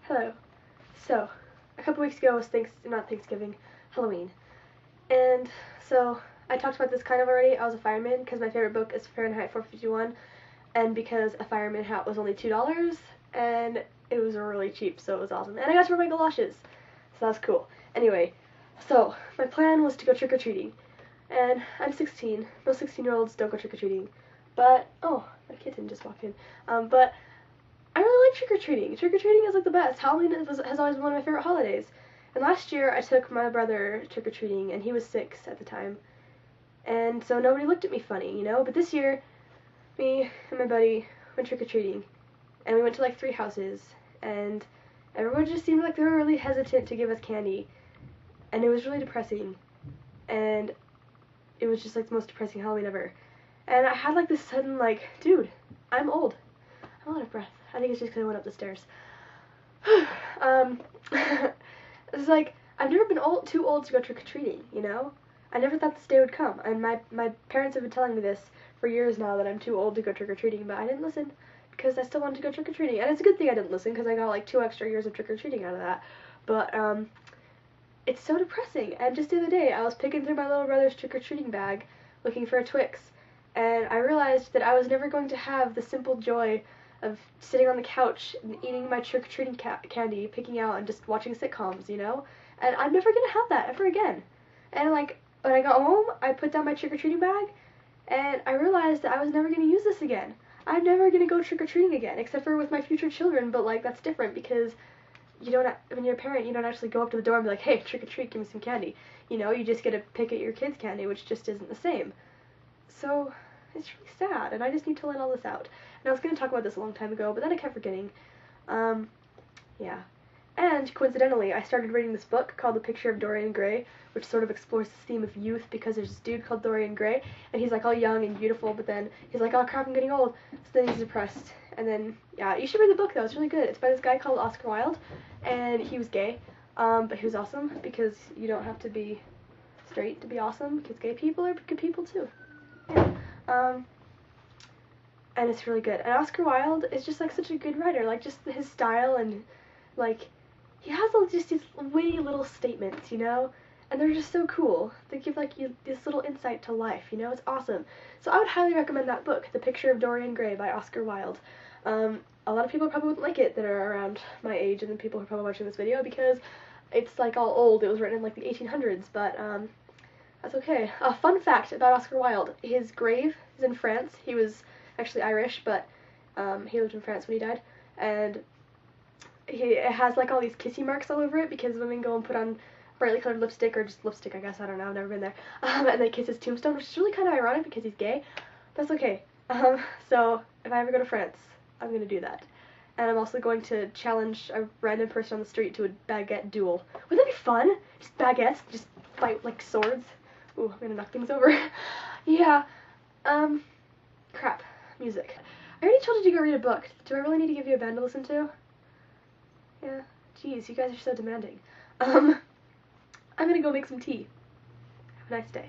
Hello. So, a couple weeks ago was not Thanksgiving, Halloween. And so, I talked about this kind of already. I was a fireman because my favorite book is Fahrenheit 451, and because a fireman hat was only $2, and it was really cheap, so it was awesome. And I got to wear my galoshes, so that was cool. Anyway, so, my plan was to go trick-or-treating. And I'm 16. Most 16-year-olds don't go trick-or-treating. But, oh, a kitten just walked in. But I really like trick-or-treating. Trick-or-treating is like the best. Halloween has always been one of my favorite holidays. And last year I took my brother trick-or-treating, and he was 6 at the time. And so nobody looked at me funny, you know? But this year, me and my buddy went trick-or-treating. And we went to like 3 houses. And everyone just seemed like they were really hesitant to give us candy. And it was really depressing. And it was just like the most depressing Halloween ever. And I had like this sudden like, dude, I'm old. I'm out of breath. I think it's just because I went up the stairs. It's like, I've never been too old to go trick-or-treating, you know? I never thought this day would come. And my parents have been telling me this for years now, that I'm too old to go trick-or-treating, but I didn't listen because I still wanted to go trick-or-treating. And it's a good thing I didn't listen because I got like 2 extra years of trick-or-treating out of that. But, it's so depressing. And just the other day, I was picking through my little brother's trick-or-treating bag looking for a Twix, and I realized that I was never going to have the simple joy of sitting on the couch and eating my trick-or-treating candy, picking out, and just watching sitcoms, you know? And I'm never gonna have that ever again. And like, when I got home, I put down my trick-or-treating bag, and I realized that I was never gonna use this again. I'm never gonna go trick-or-treating again, except for with my future children, but like, that's different because you don't, when you're a parent, you don't actually go up to the door and be like, hey, trick or treat, give me some candy. You know, you just get to pick at your kid's candy, which just isn't the same. So, it's really sad, and I just need to let all this out. And I was going to talk about this a long time ago, but then I kept forgetting. Yeah. And, coincidentally, I started reading this book called The Picture of Dorian Gray, which sort of explores this theme of youth, because there's this dude called Dorian Gray, and he's like all young and beautiful, but then he's like, oh crap, I'm getting old. So then he's depressed. And then, yeah, you should read the book though, it's really good. It's by this guy called Oscar Wilde, and he was gay, but he was awesome, because you don't have to be straight to be awesome, because gay people are good people too. Yeah. And it's really good. And Oscar Wilde is just like such a good writer, like just his style, and like, he has all just these witty little statements, you know? And they're just so cool. They give like you this little insight to life, you know? It's awesome. So I would highly recommend that book, The Picture of Dorian Gray by Oscar Wilde. A lot of people probably wouldn't like it that are around my age and the people who are probably watching this video, because it's like all old. It was written in like the 1800s, but that's okay. A fun fact about Oscar Wilde: his grave is in France. He was actually Irish, but he lived in France when he died, and it has like all these kissy marks all over it because women go and put on brightly colored lipstick, or just lipstick, I guess, I don't know, I've never been there, and they kiss his tombstone, which is really kind of ironic because he's gay. That's okay. So if I ever go to France, I'm gonna do that. And I'm also going to challenge a random person on the street to a baguette duel. Wouldn't that be fun? Just baguettes, just fight like swords. Ooh, I'm gonna knock things over. Yeah. Crap. Music. I already told you to go read a book. Do I really need to give you a band to listen to? Yeah. Jeez, you guys are so demanding. I'm gonna go make some tea. Have a nice day.